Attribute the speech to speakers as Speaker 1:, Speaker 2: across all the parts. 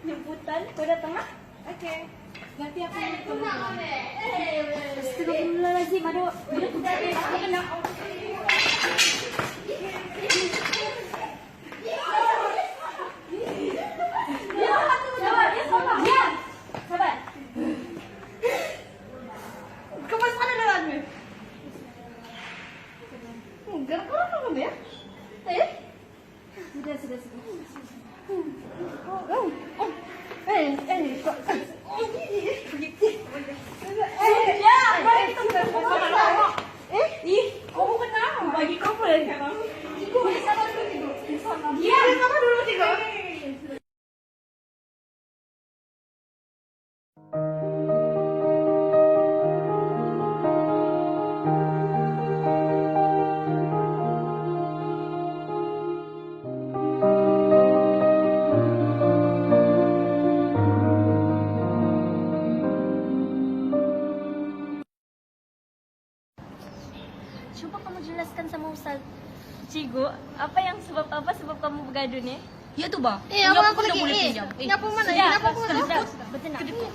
Speaker 1: Nyemputan, udah tengah? Oke. Ganti aku yang Astagfirullahaladzim, aduh. Aku kena. Sabar. Kamu sana denganmu. Enggak, kamu ya? Sudah. Kamu kenapa? Bagi kamu ya sekarang. Sama dulu tiga.
Speaker 2: Coba kamu jelaskan sama Ustaz Cigo, sebab kamu bergaduh nih?
Speaker 3: Ya tuh bang.
Speaker 1: Aku lagi pinjam. Kenapa mana? Kenapa aku
Speaker 2: Betul.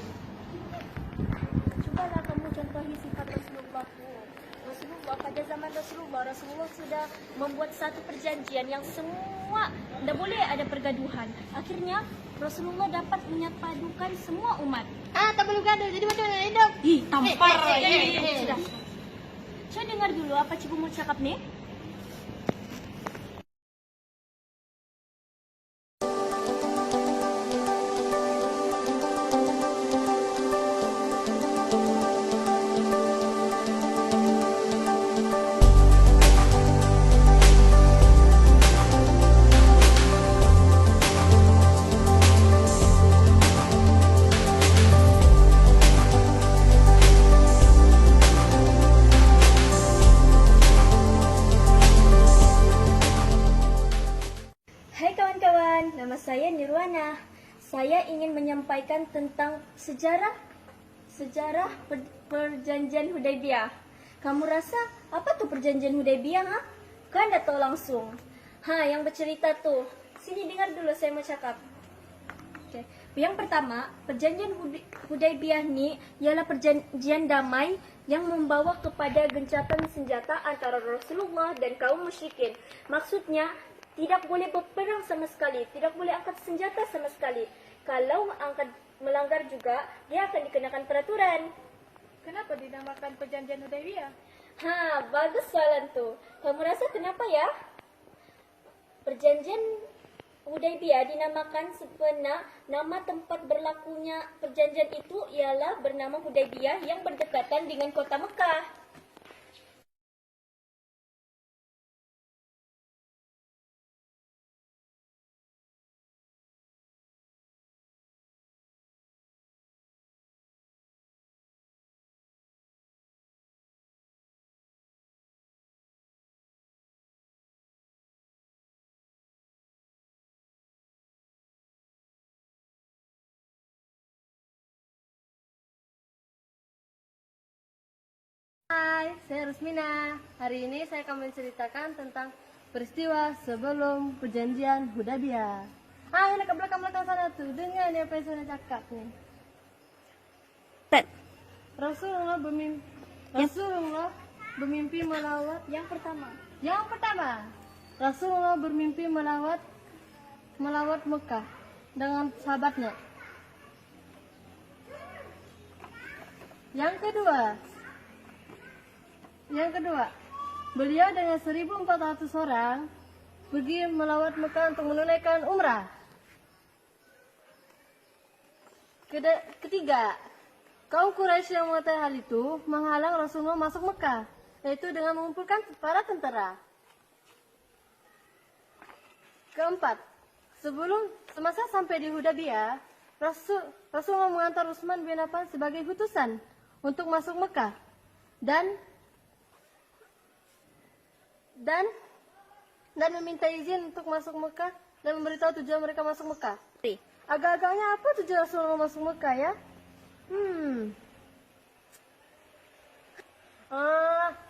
Speaker 2: Cobalah kamu contohi sifat Rasulullah. Pada zaman Rasulullah sudah membuat satu perjanjian yang semua tidak boleh ada pergaduhan. Akhirnya Rasulullah dapat menyapadukan semua umat.
Speaker 1: Tak perlu gaduh. Jadi macam mana hidup?
Speaker 3: Tampar.
Speaker 2: Sudah. Coba dengar dulu apa Cigo mau cakap nih. Nama saya Nirwana. Saya ingin menyampaikan tentang sejarah perjanjian Hudaybiyah. Kamu rasa apa tuh perjanjian Hudaybiyah? Kan dah tahu langsung. Yang bercerita tuh. Sini dengar dulu saya mau cakap. Okay. Yang pertama, perjanjian Hudaybiyah ni ialah perjanjian damai yang membawa kepada gencatan senjata antara Rasulullah dan kaum musyrikin. Maksudnya tidak boleh berperang sama sekali, tidak boleh angkat senjata sama sekali. Kalau melanggar juga, dia akan dikenakan peraturan.
Speaker 1: Kenapa dinamakan perjanjian Hudaybiyah?
Speaker 2: Bagus soalan tuh. Kamu rasa kenapa ya? Perjanjian Hudaybiyah dinamakan sebena nama tempat berlakunya perjanjian itu ialah bernama Hudaybiyah yang berdekatan dengan kota Mekah.
Speaker 3: Hai, saya Rusmina. Hari ini saya akan menceritakan tentang peristiwa sebelum perjanjian Hudaybiyah. Ini ke belakang-belakang sana tuh, dengar nih apa yang saya cakap nih. Rasulullah bermimpi melawat.
Speaker 2: Yang pertama,
Speaker 3: Rasulullah bermimpi melawat Mekah dengan sahabatnya. Yang kedua, beliau dengan 1.400 orang pergi melawat Mekah untuk menunaikan umrah. Ketiga, kaum Quraisy yang mengetahui hal itu menghalang Rasulullah masuk Mekah, yaitu dengan mengumpulkan para tentara. Keempat, semasa sampai di Hudaybiyah, Rasulullah mengantar Utsman bin Affan sebagai utusan untuk masuk Mekah dan meminta izin untuk masuk Mekah dan memberitahu tujuan mereka masuk Mekah. Agak-agaknya apa tujuan Rasulullah masuk Mekah ya?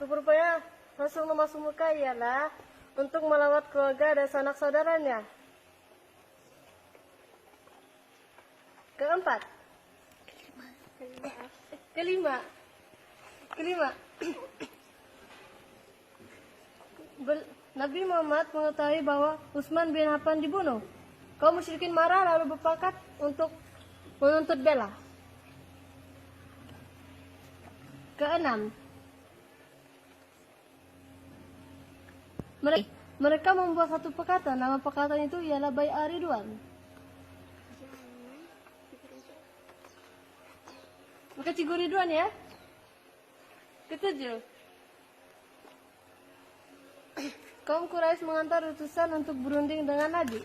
Speaker 3: Rupanya Rasulullah masuk Mekah ialah untuk melawat keluarga dan sanak saudaranya. Kelima. Nabi Muhammad mengetahui bahwa Utsman bin Affan dibunuh. Kaum musyrikin marah lalu berpakat untuk menuntut bela. Keenam, mereka membuat satu pekatan. Nama pekatan itu ialah Bai'ah Ridwan. Maka Cikgu Ridwan ya. Ketujuh, kaum Quraisy mengantar utusan untuk berunding dengan Nabi.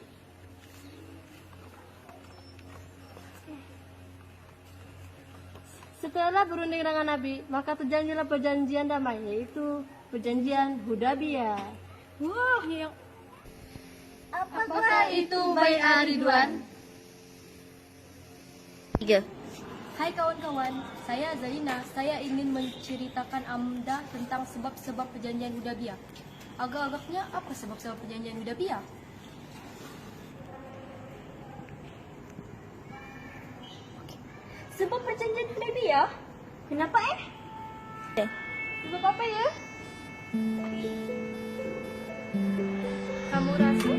Speaker 3: Setelah berunding dengan Nabi, maka terjadilah perjanjian damai, yaitu perjanjian Hudaybiyah.
Speaker 2: apakah
Speaker 3: itu Bai'ah Ridwan?
Speaker 4: 3.
Speaker 2: Hai kawan-kawan, saya Zaina. Saya ingin menceritakan Anda tentang sebab-sebab perjanjian Hudaybiyah. Agak-agaknya apa sebab-sebab perjanjian Hudaybiyah? Sebab perjanjian Hudaybiyah? Kenapa Sebab apa ya? Kamu rasa?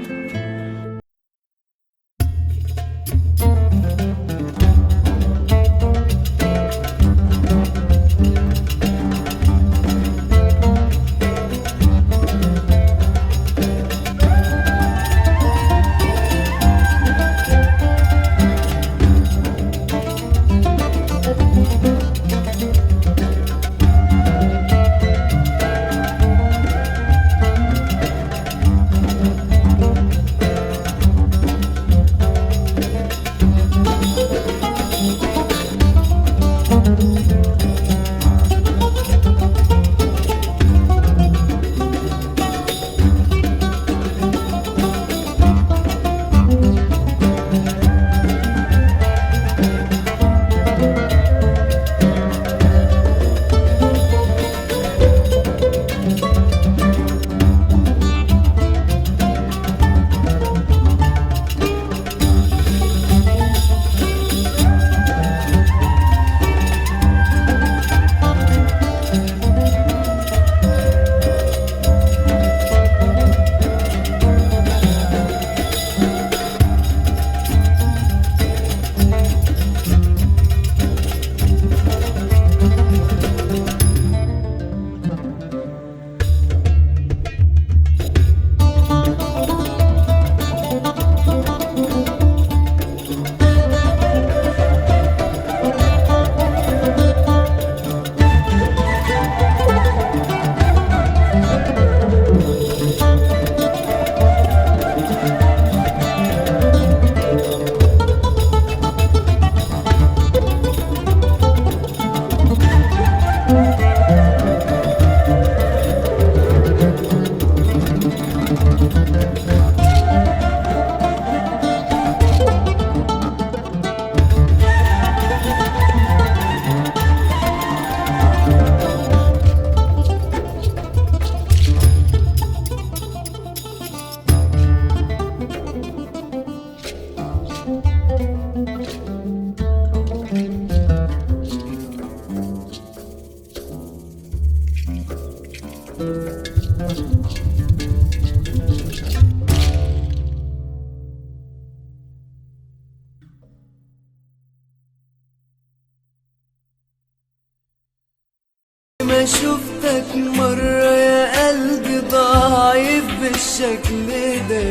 Speaker 4: انا شفتك مرة يا قلبي ضعيف بالشكل ده،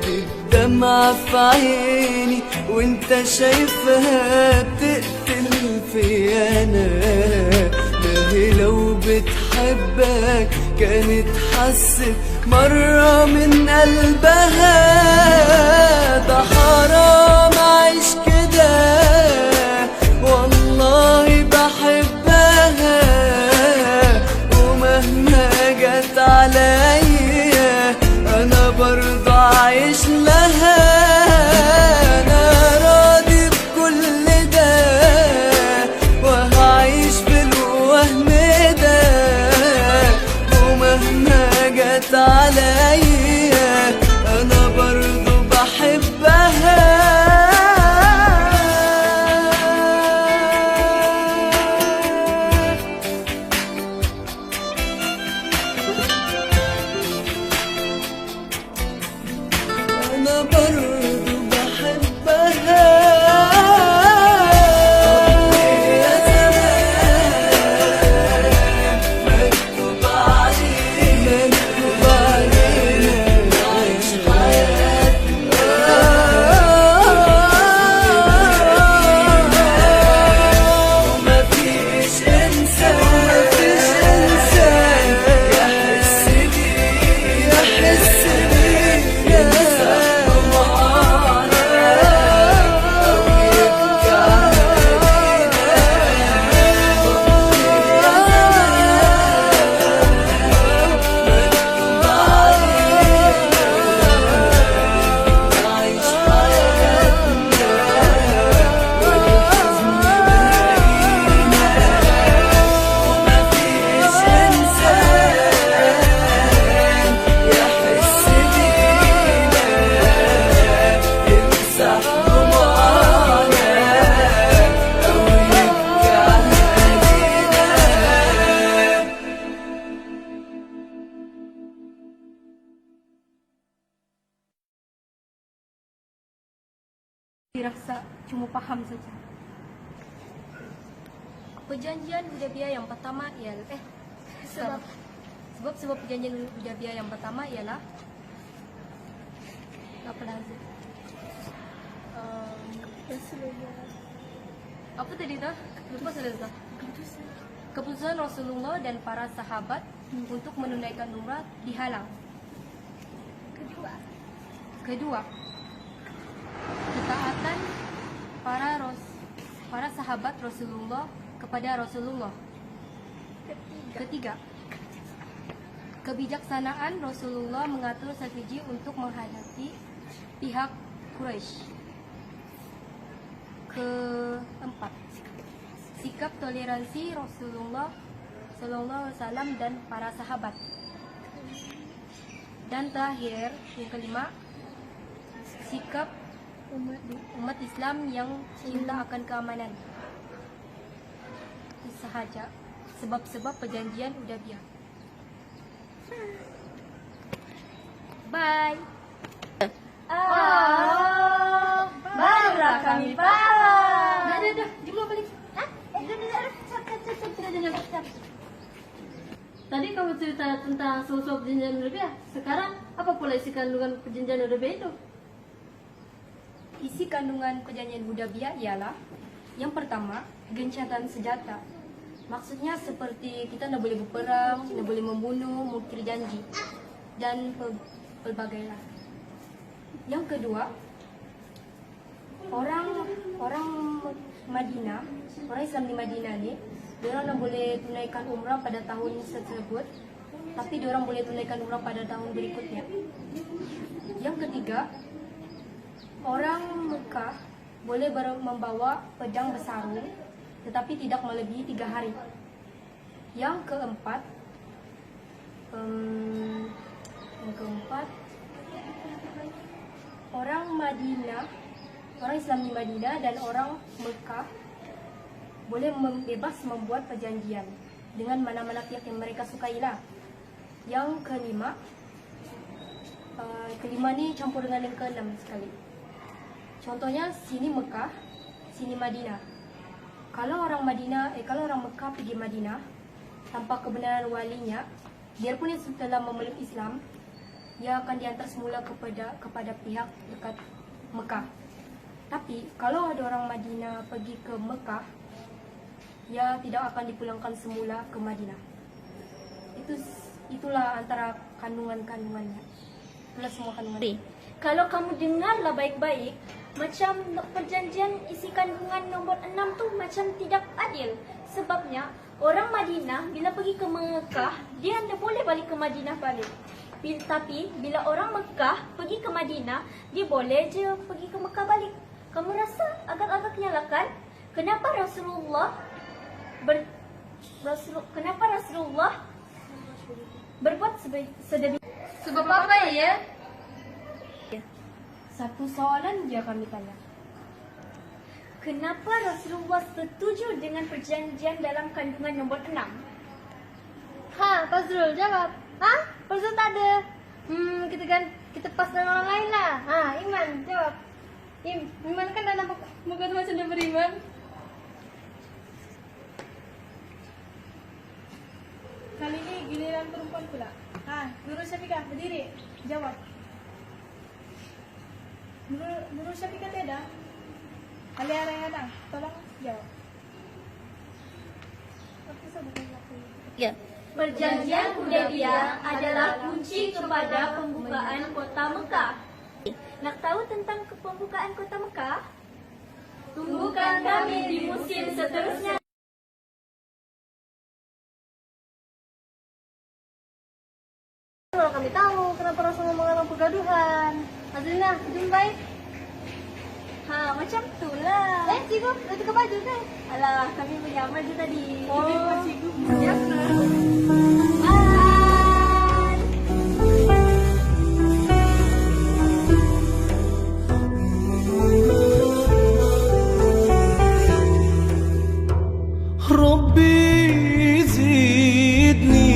Speaker 4: بالدمعة في عيني وانت شايفها بتقتل فيا انا. ما هي لو بتحبك كانت حست مرة من قلبها. ده حرام اعيش كده والله بحبها، ومهما جت عليا انا برضه عايش لها. انا راضي بكل ده وهعيش بالوهم ده، ومهما جت عليا انا برضه بحبها. أنا برضو بحبها. يا زمان مكتوب علينا نعيش حياتنا، ومفيش إنسان يحس بينا يمسح دموعنا أو يبكي علينا.
Speaker 3: Dirasa cuma paham saja.
Speaker 2: Perjanjian Hudaybiyah yang pertama ialah sebab perjanjian Hudaybiyah yang pertama ialah apa lagi? Apa tadi dah? Lupa sudah dah. Keputusan Rasulullah dan para sahabat untuk menunaikan umrah dihalang. Kedua, ketaatan para sahabat Rasulullah kepada Rasulullah. Ketiga, kebijaksanaan Rasulullah mengatur strategi untuk menghadapi pihak Quraisy. Keempat, sikap toleransi Rasulullah SAW dan para sahabat. Dan terakhir, yang kelima, sikap umat Islam yang cinta akan keamanan. Itu sahaja sebab-sebab perjanjian Hudaybiyah. Bye.
Speaker 1: Barulah kami paham.
Speaker 3: Dah, jumlah balik. Tadi kamu cerita tentang sosok perjanjian Hudaybiyah. Sekarang apa pula isi kandungan perjanjian Hudaybiyah itu?
Speaker 2: Isi kandungan perjanjian Hudaybiyah ialah yang pertama, gencatan senjata. Maksudnya seperti kita tidak boleh berperang, tidak boleh membunuh, mengukir janji dan pelbagai lah. Yang kedua, orang Madinah, orang Islam di Madinah ni, diorang tidak boleh tunaikan umrah pada tahun tersebut, tapi diorang boleh tunaikan umrah pada tahun berikutnya. Yang ketiga, orang Mekah boleh membawa pedang bersarung, tetapi tidak melebihi 3 hari. Yang keempat, orang Madinah, orang Islam di Madinah dan orang Mekah boleh bebas membuat perjanjian dengan mana-mana pihak yang mereka sukailah. Yang kelima, kelima ni campur dengan yang keenam sekali. Contohnya sini Mekah, sini Madinah. Kalau orang Mekah pergi Madinah, tanpa kebenaran walinya, biarpun yang telah memeluk Islam, ia akan diantar semula kepada pihak dekat Mekah. Tapi kalau ada orang Madinah pergi ke Mekah, ia tidak akan dipulangkan semula ke Madinah. Itulah antara kandungan-kandungannya. Itulah semua kandungan. Kalau kamu dengarlah baik-baik, macam perjanjian isi kandungan nombor 6 tuh macam tidak adil. Sebabnya orang Madinah bila pergi ke Mekah, dia tidak boleh balik ke Madinah balik. Tapi bila orang Mekah pergi ke Madinah, dia boleh je pergi ke Mekah balik. Kamu rasa agak-agaknya lah kan? Kenapa Rasulullah berbuat sedemikian?
Speaker 3: Sebab apa ya?
Speaker 2: Satu soalan dia kami tanya. Kenapa Rasulullah setuju dengan perjanjian dalam kandungan nombor 6?
Speaker 3: Fazrul jawab. Fazrul tak ada. Kita pas dengan orang lain lah. Iman jawab. Iman kan dah nampak muka tu macam dia beriman.
Speaker 1: Kali ini giliran perempuan pula. Nurul Syafiqah berdiri. Jawab. Nurul Syafiqah tiada. Ali Arayana, tolong jawab.
Speaker 2: Perjanjian Hudaybiyah adalah kunci kepada pembukaan kota Mekah. Nak tahu tentang pembukaan kota Mekah? Tunggukan kami di musim seterusnya.
Speaker 3: Kalau kami tahu kenapa Rasulullah mengalang pergaduhan. Azrina, jumpai.
Speaker 2: Macam tu lah.
Speaker 3: Cikgu, dah tukar baju kan?
Speaker 2: Alah, kami menyamar je tadi.
Speaker 4: ربي زدني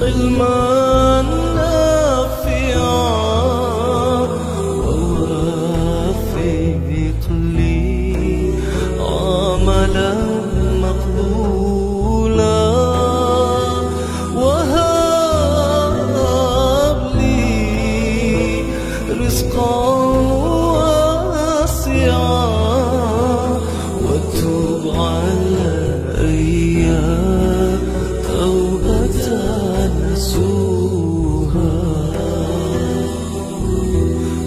Speaker 4: علما نافعا ووفق لي عملا مقبولا وهب لي رزقا واسعا وتب علي توبة نسوها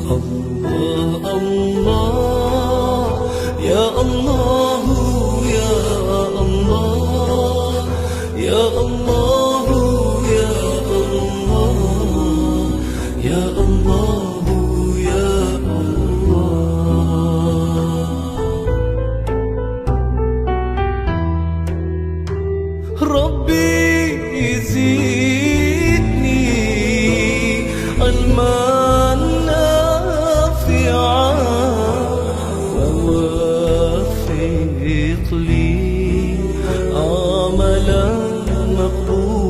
Speaker 4: الله الله يا الله يا الله يا الله يا الله يا الله يا الله ربي زدني علما نافعا ووفق لي عملا مقبولا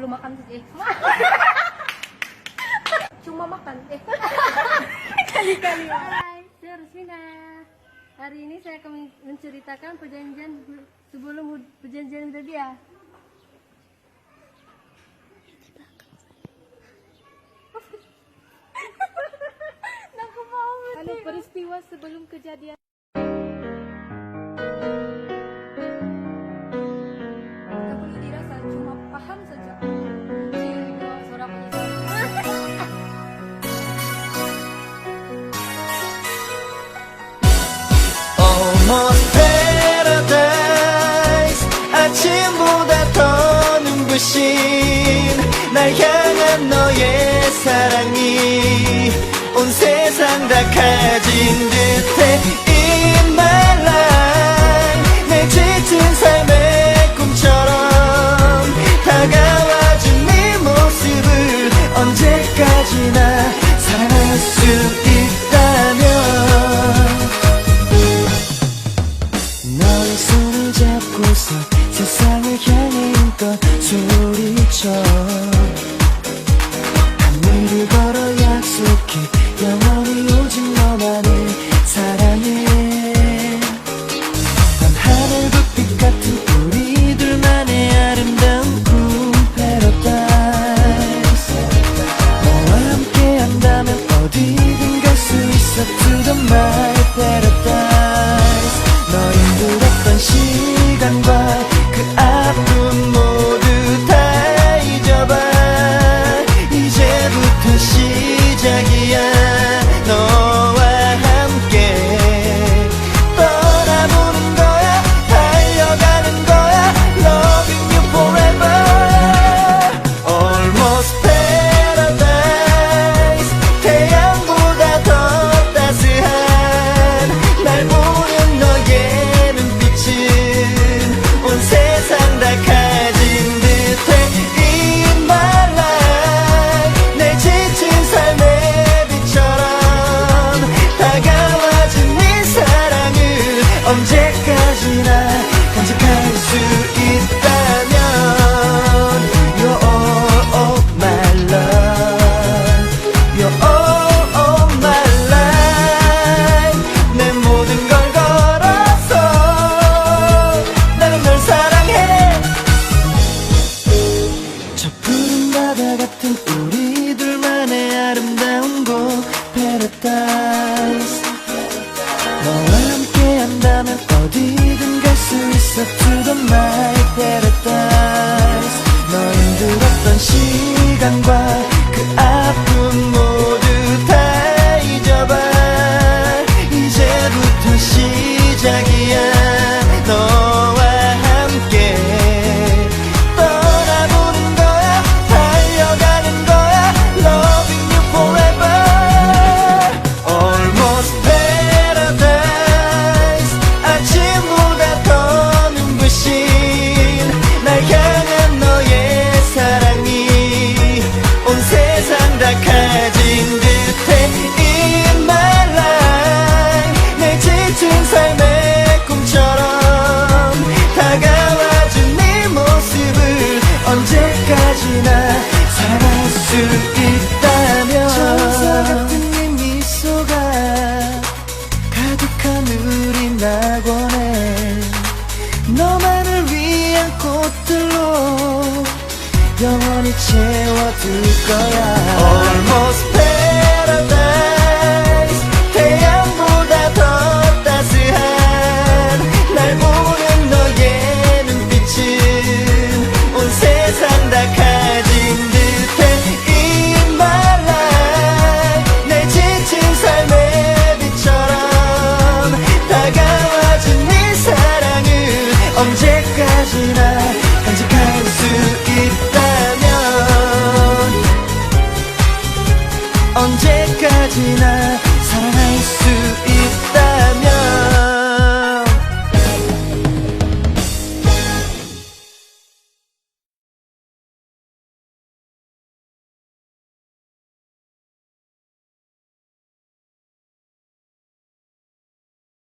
Speaker 3: makan saja.
Speaker 1: Cuma makan.
Speaker 3: Kali-kali. Hai, saya Rusmina. Hari ini saya akan menceritakan perjanjian sebelum perjanjian Hudaybiyah.
Speaker 1: Anu peristiwa sebelum kejadian.
Speaker 2: Tak perlu dirasa, cuma paham saja. Suara penyesalan.
Speaker 4: Almost paradise 아침보다 더 눈부신 날 향한 너의 사랑이 온 세상 다 가진 듯해 In my life 내 지친 삶의 꿈처럼 다가와준 네 모습을 언제까지나 사랑할 수 있다면 너의 손을 잡고서 세상을 향해 힘껏 소리쳐 하늘을 걸어 약속해 영원히 오직 너만을 사랑해 난 하늘 불빛 같은 우리들만의 아름다운 꿈 paradise 너와 함께 한다면 어디든 갈 수 있어 to the my paradise 너 힘들었던 시간과 그 아픔 모두 다 잊어봐 이제부터 시작이야 너와 함께 떠나보는 거야 달려가는 거야 Loving you forever Almost paradise 태양보다 더 따스한 날 보는 너의 눈빛은 온 세상 다 가진 듯해 In my life 내 지친 삶의 빛처럼 다가와준 네 사랑을 언제까지나 간직할 수 있다면 You're all of my love You're all of my life 내 모든 걸 걸어서 나는 널 사랑해 저 푸른 바다 같은 우리들만의 아름다운 곳 paradise 너와 함께 한다면 어디든 갈 수 있어 to the my paradise 너 힘들었던 시간과 그 아픔 모두 다 잊어봐 이제부터 시작이야 너와 함께 떠나보는 거야 달려가는 거야 Loving you forever Almost paradise 아침보다 더 눈부신 날 향한 너의 사랑이 온 세상 다 가진 듯해 In my life 내 지친 삶의 꿈처럼 다가와준 네 모습을 언제까지나 사랑할 수 있다면 천사 같은 네 미소가 가득한 우리 낙원에 너만을 위한 꽃들로 영원히 채워둘 거야 Almost paradise 태양보다 더 따스한 날 보는 너의 눈빛은 온 세상 다 가진 듯해 In my life 내 지친 삶의 빛처럼 다가와준 네 사랑을 언제까지나 간직할 수 있다면 언제까지나